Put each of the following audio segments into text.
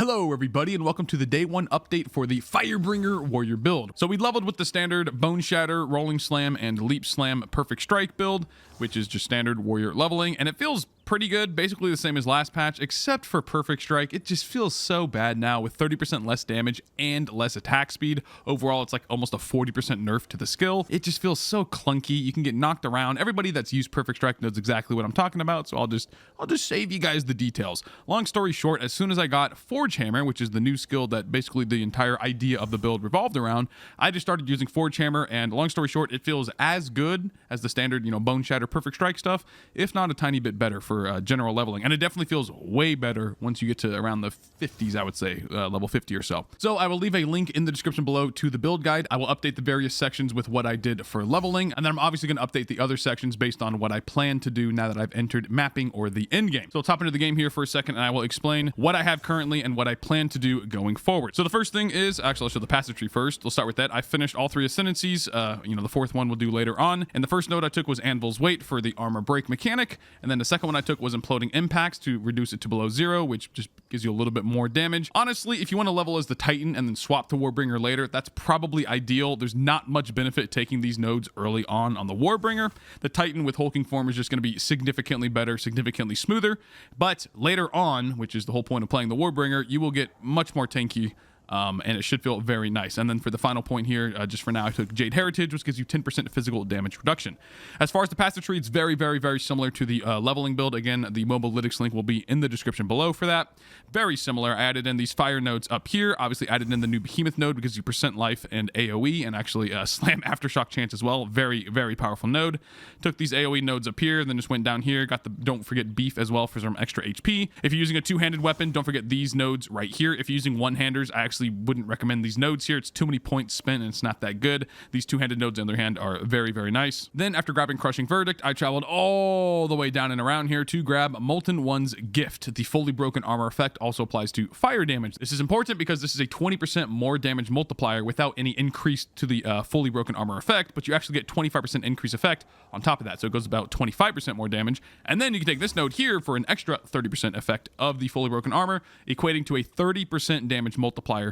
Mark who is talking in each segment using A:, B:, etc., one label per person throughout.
A: Hello everybody and welcome to the day 1 update for the Firebringer Warrior build. So we leveled with the standard Bone Shatter, Rolling Slam, and Leap Slam Perfect Strike build, which is just standard warrior leveling, and it feels pretty good, basically the same as last patch, except for Perfect Strike. It just feels so bad now with 30% less damage and less attack speed. Overall, it's like almost a 40% nerf to the skill. It just feels so clunky. You can get knocked around. Everybody that's used Perfect Strike knows exactly what I'm talking about, so I'll just save you guys the details. Long story short, as soon as I got Forge Hammer, which is the new skill that basically the entire idea of the build revolved around, I just started using Forge Hammer, and long story short, it feels as good as the standard, Bone Shatter Perfect Strike stuff, if not a tiny bit better for general leveling. And it definitely feels way better once you get to around the 50s, I would say, level 50 or so. So I will leave a link in the description below to the build guide. I will update the various sections with what I did for leveling, and then I'm obviously going to update the other sections based on what I plan to do now that I've entered mapping or the end game. So let's hop into the game here for a second, and I will explain what I have currently and what I plan to do going forward. So the first thing is, actually, I'll show the passage tree first. We'll start with that. I finished all 3 Ascendancies. The 4th one we'll do later on. And the first node I took was Anvil's Weight for the armor break mechanic. And then the second one I took was Imploding Impacts to reduce it to below 0, which just gives you a little bit more damage. Honestly, if you want to level as the Titan and then swap to Warbringer later, that's probably ideal. There's not much benefit taking these nodes early on the Warbringer. The Titan with hulking form is just going to be significantly better, significantly smoother. But later on, which is the whole point of playing the Warbringer, you will get much more tanky. And it should feel very nice. And then for the final point here, just for now, I took Jade Heritage, which gives you 10% physical damage reduction. As far as the passage tree, it's very, very, very similar to the leveling build. Again, the Mobalytics link will be in the description below for that. Very similar. I added in these fire nodes up here. Obviously added in the new Behemoth node because you percent life and AoE, and actually slam aftershock chance as well. Very, very powerful node. Took these AoE nodes up here, then just went down here. Got the don't forget beef as well for some extra HP. If you're using a two-handed weapon, don't forget these nodes right here. If you're using one-handers, I actually wouldn't recommend these nodes here. It's too many points spent and it's not that good. These two-handed nodes on the other hand are very, very nice. Then after grabbing Crushing Verdict, I traveled all the way down and around here to grab Molten One's Gift. The fully broken armor effect also applies to fire damage. This is important because this is a 20% more damage multiplier without any increase to the fully broken armor effect, but you actually get 25% increase effect on top of that. So it goes about 25% more damage. And then you can take this node here for an extra 30% effect of the fully broken armor, equating to a 30% damage multiplier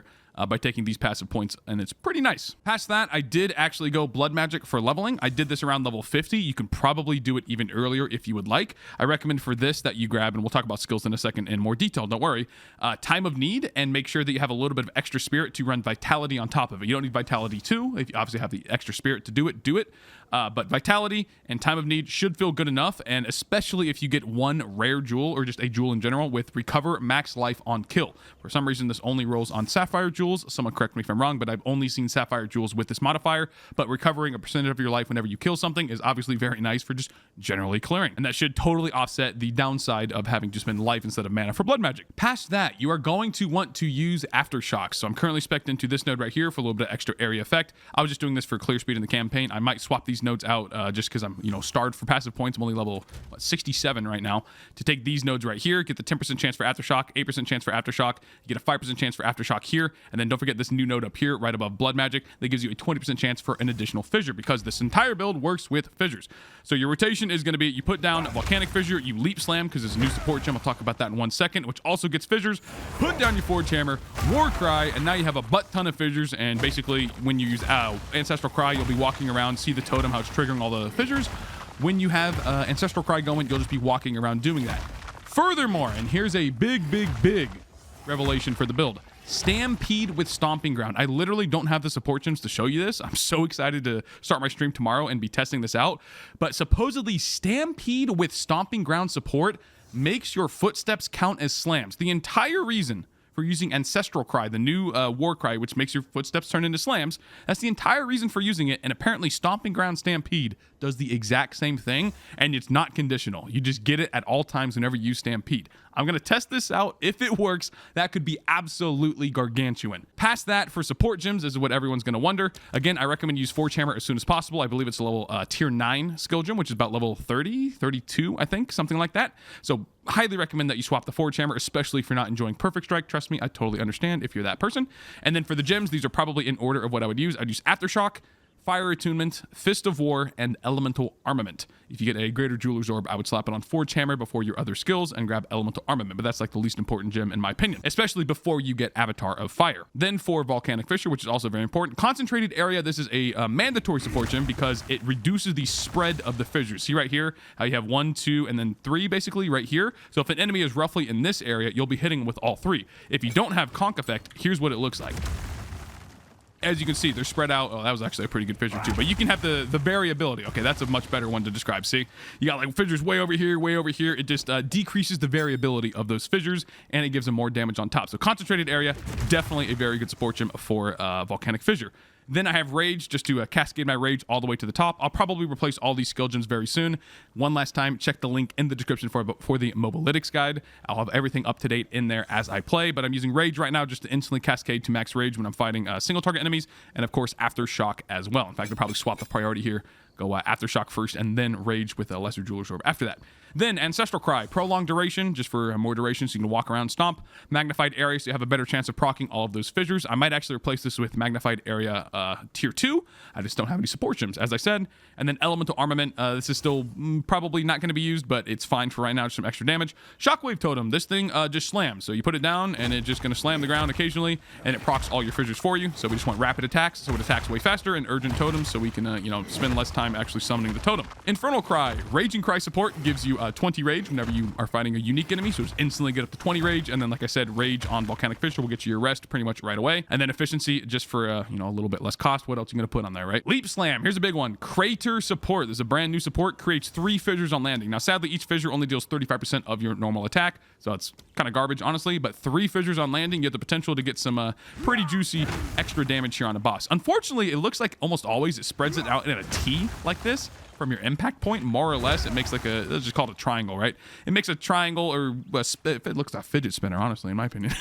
A: by taking these passive points, and it's pretty nice. Past that, I did actually go Blood Magic for leveling. I did this around level 50. You can probably do it even earlier if you would like. I recommend for this that you grab, and we'll talk about skills in a second in more detail, don't worry, Time of Need, and make sure that you have a little bit of extra spirit to run Vitality on top of it. You don't need Vitality 2. If you obviously have the extra spirit to do it, do it. But Vitality and Time of Need should feel good enough, and especially if you get one rare jewel, or just a jewel in general, with Recover Max Life on Kill. For some reason, this only rolls on Sapphire Jewels. Someone correct me if I'm wrong, but I've only seen Sapphire Jewels with this modifier. But recovering a percentage of your life whenever you kill something is obviously very nice for just generally clearing. And that should totally offset the downside of having to spend life instead of mana for Blood Magic. Past that, you are going to want to use Aftershock. So I'm currently spec'd into this node right here for a little bit of extra area effect. I was just doing this for clear speed in the campaign. I might swap these nodes out just because I'm, starved for passive points. I'm only level 67 right now. To take these nodes right here, get the 10% chance for Aftershock, 8% chance for Aftershock, you get a 5% chance for Aftershock here, and then don't forget this new node up here right above Blood Magic that gives you a 20% chance for an additional fissure, because this entire build works with fissures. So your rotation is going to be, you put down a Volcanic Fissure, you Leap Slam because it's a new support gem. I'll talk about that in 1 second, which also gets fissures. Put down your Forge Hammer, War Cry, and now you have a butt ton of fissures. And basically when you use Ancestral Cry, you'll be walking around, see the totem, how it's triggering all the fissures. When you have Ancestral Cry going, you'll just be walking around doing that. Furthermore, and here's a big revelation for the build, Stampede with Stomping Ground. I literally don't have the support gems to show you this. I'm so excited to start my stream tomorrow and be testing this out. But supposedly Stampede with Stomping Ground support makes your footsteps count as slams. The entire reason for using Ancestral Cry, the new War Cry, which makes your footsteps turn into slams, that's the entire reason for using it. And apparently Stomping Ground Stampede does the exact same thing, and it's not conditional. You just get it at all times whenever you use Stampede. I'm going to test this out. If it works, that could be absolutely gargantuan. Past that, for support gems, this is what everyone's going to wonder. Again, I recommend use Forge Hammer as soon as possible. I believe it's a level tier 9 skill gem, which is about level 30, 32, I think, something like that. So highly recommend that you swap the Forge Hammer, especially if you're not enjoying Perfect Strike. Trust me, I totally understand if you're that person. And then for the gems, these are probably in order of what I would use. I'd use Aftershock, Fire Attunement, Fist of War, and Elemental Armament. If you get a Greater Jeweler's Orb, I would slap it on Forge Hammer before your other skills and grab Elemental Armament, but that's like the least important gem in my opinion, especially before you get Avatar of Fire. Then for Volcanic Fissure, which is also very important, Concentrated Area. This is a mandatory support gem because it reduces the spread of the fissures. See right here how you have 1, 2, and then 3 basically right here. So if an enemy is roughly in this area, you'll be hitting with all 3. If you don't have Conk Effect, here's what it looks like. As you can see, they're spread out. Oh, that was actually a pretty good fissure too. But you can have the variability. Okay, that's a much better one to describe. See, you got like fissures way over here, way over here. It just decreases the variability of those fissures, and it gives them more damage on top. So Concentrated Area, definitely a very good support gem for Volcanic Fissure. Then I have Rage, just to cascade my Rage all the way to the top. I'll probably replace all these skill gems very soon. One last time, check the link in the description for the Mobalytics guide. I'll have everything up to date in there as I play, but I'm using Rage right now just to instantly cascade to max Rage when I'm fighting single target enemies, and of course Aftershock as well. In fact, I'll probably swap the priority here. Go Aftershock first, and then Rage with a Lesser Jeweler's Orb after that. Then Ancestral Cry, prolonged duration, just for more duration so you can walk around, stomp. Magnified Area, so you have a better chance of proccing all of those fissures. I might actually replace this with Magnified Area Tier 2. I just don't have any support gems, as I said. And then Elemental Armament, this is still probably not going to be used, but it's fine for right now, just some extra damage. Shockwave Totem, this thing just slams. So you put it down, and it's just going to slam the ground occasionally, and it procs all your fissures for you. So we just want rapid attacks, so it attacks way faster, and Urgent Totems, so we can, spend less time actually summoning the totem. Infernal Cry, Raging Cry support gives you 20 rage whenever you are fighting a unique enemy, so it's instantly get up to 20 rage, and then like I said, Rage on Volcanic Fissure will get you your rest pretty much right away. And then Efficiency, just for a little bit less cost. What else are you gonna put on there, right? Leap Slam, here's a big one. Crater support. This is a brand new support, creates 3 fissures on landing. Now sadly, each fissure only deals 35% of your normal attack, so it's kind of garbage honestly, but 3 fissures on landing, you have the potential to get some pretty juicy extra damage here on a boss. Unfortunately, it looks like almost always it spreads it out in a T like this from your impact point, more or less. It makes like let's just call it a triangle, right? It makes a triangle, or it looks like a fidget spinner, honestly, in my opinion.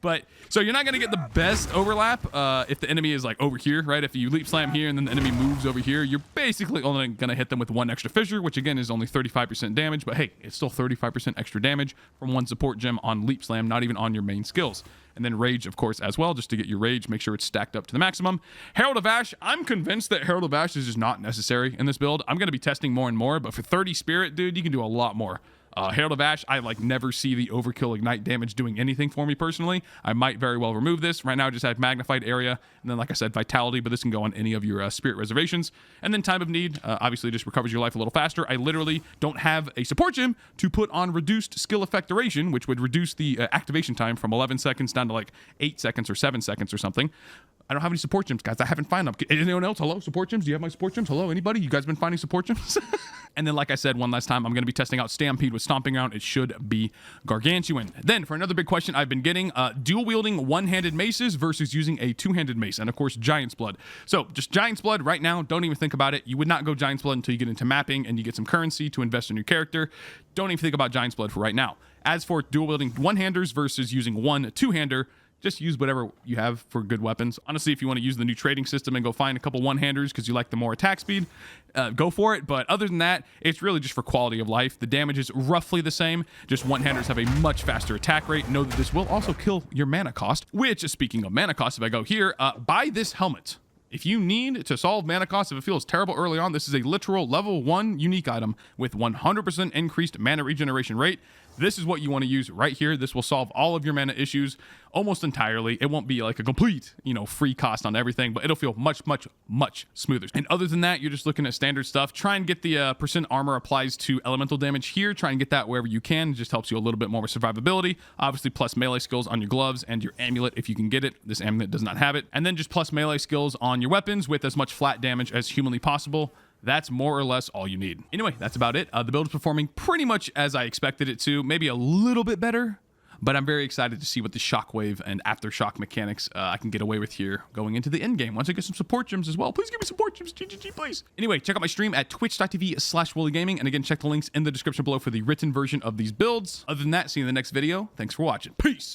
A: But so you're not going to get the best overlap if the enemy is like over here, right? If you leap slam here and then the enemy moves over here, you're basically only going to hit them with 1 extra fissure, which again is only 35% damage. But hey, it's still 35% extra damage from 1 support gem on leap slam, not even on your main skills. And then Rage, of course, as well, just to get your Rage, make sure it's stacked up to the maximum. Herald of Ash, I'm convinced that Herald of Ash is just not necessary in this build. I'm going to be testing more and more, but for 30 Spirit, dude, you can do a lot more. Herald of Ash, I like never see the overkill ignite damage doing anything for me personally. I might very well remove this. Right now I just have Magnified Area, and then like I said, Vitality, but this can go on any of your Spirit reservations. And then Time of Need, obviously just recovers your life a little faster. I literally don't have a support gem to put on Reduced Skill Effect Duration, which would reduce the activation time from 11 seconds down to like 8 seconds or 7 seconds or something. I don't have any support gems, guys. I haven't found them. Anyone else? Hello? Support gems? Do you have my support gems? Hello? Anybody? You guys been finding support gems? And then, like I said, one last time, I'm going to be testing out Stampede with Stomping Ground. It should be gargantuan. Then, for another big question I've been getting, dual-wielding one-handed maces versus using a two-handed mace. And, of course, Giant's Blood. So, just Giant's Blood right now. Don't even think about it. You would not go Giant's Blood until you get into mapping and you get some currency to invest in your character. Don't even think about Giant's Blood for right now. As for dual-wielding one-handers versus using one two-hander, just use whatever you have for good weapons. Honestly, if you want to use the new trading system and go find a couple one-handers because you like the more attack speed, go for it. But other than that, it's really just for quality of life. The damage is roughly the same. Just one-handers have a much faster attack rate. Know that this will also kill your mana cost, which, speaking of mana cost, if I go here, buy this helmet. If you need to solve mana cost, if it feels terrible early on, this is a literal level 1 unique item with 100% increased mana regeneration rate. This is what you want to use right here. This will solve all of your mana issues almost entirely. It won't be like a complete, free cost on everything, but it'll feel much, much, much smoother. And other than that, you're just looking at standard stuff. Try and get the percent armor applies to elemental damage here. Try and get that wherever you can. It just helps you a little bit more with survivability. Obviously, plus melee skills on your gloves and your amulet if you can get it. This amulet does not have it. And then just plus melee skills on your weapons with as much flat damage as humanly possible. That's more or less all you need. Anyway, that's about it. The build is performing pretty much as I expected it to, maybe a little bit better, but I'm very excited to see what the shockwave and aftershock mechanics I can get away with here going into the end game. Once I get some support gems as well, please give me support gems, GGG, please. Anyway, check out my stream at twitch.tv/WoolieGaming, and again, check the links in the description below for the written version of these builds. Other than that, see you in the next video. Thanks for watching. Peace.